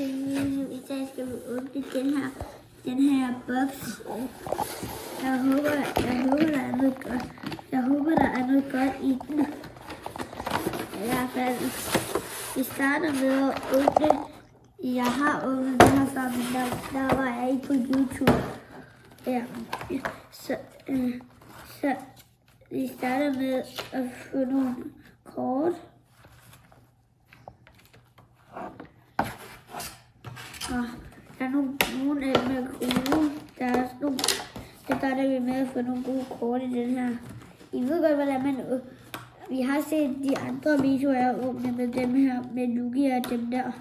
I dag skal vi åbne den her boks. Jeg håber, der er noget godt i den. I hvert fald, vi starter med at åbne. Jeg har åbnet den her før, men der var jeg ikke på YouTube. Ja. Så vi starter med at få nogle kort. Og der er nogle af dem er gode. Der er også nogle, så starter vi med at få nogle gode kort i den her. I ved godt, hvordan man... Vi har set de andre videoer, jeg har åbnet med dem her, med Lugia og dem der.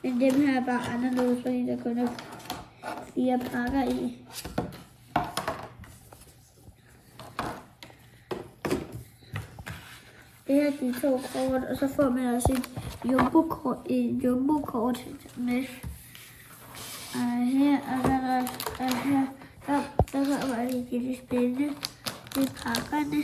Men dem her er bare anderledes, fordi der kun er 4 pakker i. Det her er de 2 kort, og så får man også et jumbo-kort med. Og her, og der kommer det lidt spændende i pakkerne.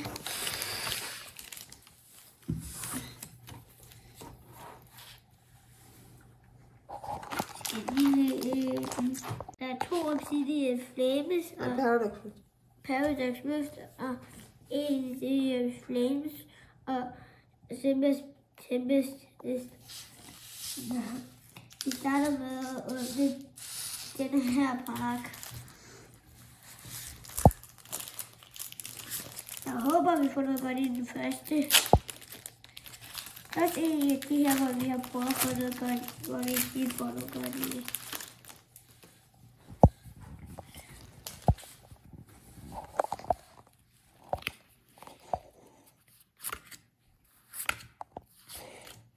Der er 2 Obsidian Flames og Paradox Rift og en Obsidian Flames og Tempest. Vi starter med at åbne den her pakke. Jeg håber, vi får noget godt i den første. Også en af de her, hvor vi har prøvet at få noget godt, hvor vi ikke får noget godt i.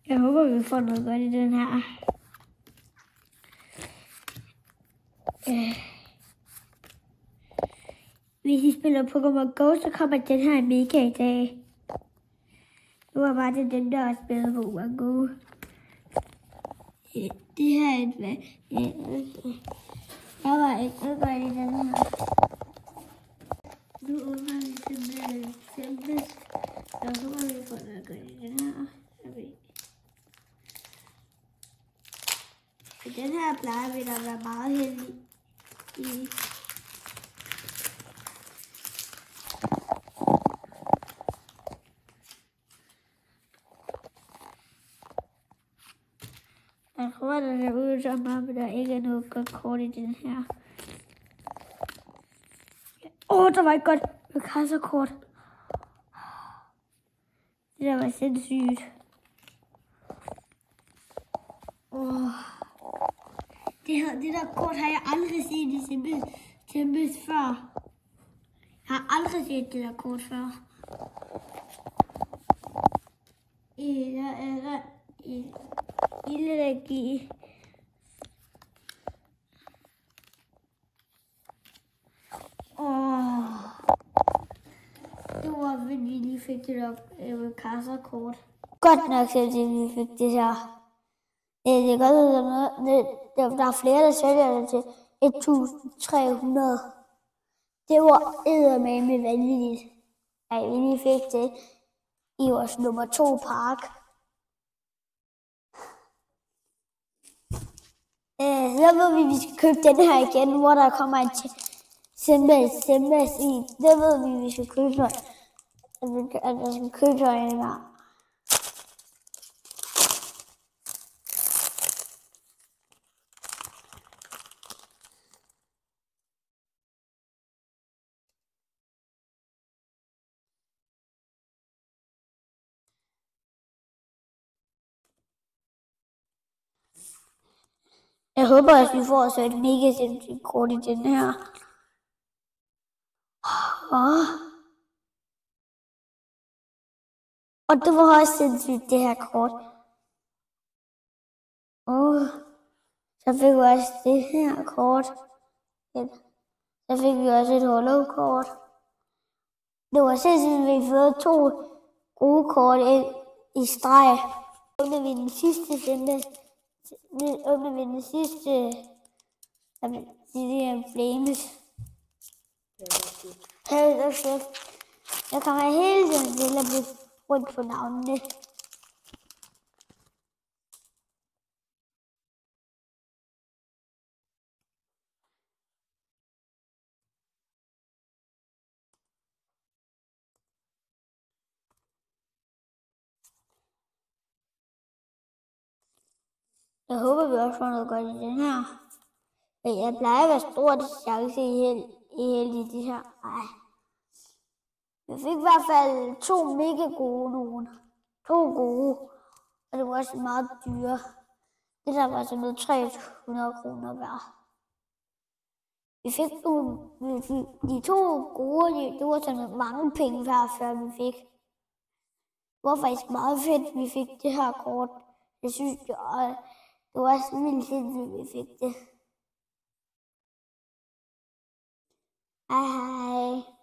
Jeg håber, vi får noget godt i den her. Hvis I spiller Pokémon Go, så kommer den her mega i dag. Nu er bare den der også spillet Pokémon Go. Det her er et... Der var ikke noget godt i den her. Nu åbner vi simpelthen Tempest. Jeg håber, vi får noget godt i den her. Så den her plejer vi da være meget heldig i. Jeg tror, der er ude så meget, men der ikke er noget godt kort i den her. Der var et godt kasserkort. Det der var sindssygt. Det der kort har jeg aldrig set i Tempest før. Jeg har aldrig set det der kort før. Der er der en ildenergi. Det var, fordi vi lige fik det der kasserkort. Godt nok, at vi fik det her. Det er godt, der er flere, der sælger det til 1300. Det var eddermame vanvittigt, at vi lige fik det i vores nummer 2 park. Så ved vi skal købe den her igen, hvor der kommer en Tempest i. Det ved vi skal købe noget. At der skal købe noget en gang. Jeg håber, at vi får så et mega sindssygt kort i den her. Og det var også sindssygt, det her kort. Så fik vi også det her kort. Så fik vi også et hollow-kort. Det var sindssygt, at vi fik 2 gode kort ind i streg. Så åbner vi den sidste Tempest. Nu åbner vi den sidste Flames. Jeg kommer hele tiden til at blive rundt på navnene. Jeg håber, vi også får noget godt i den her. Men jeg plejer at være stor chance i det her. Ej. Vi fik i hvert fald 2 mega gode nogen. 2 gode. Og det var også meget dyre. Det der var sådan noget 300 kroner værd. Vi fik de 2 gode, det var sådan mange penge værd, før vi fik. Det var faktisk meget fedt, vi fik det her kort. Jeg synes, det var også vildt sindssygt, vi fik det. Hej hej.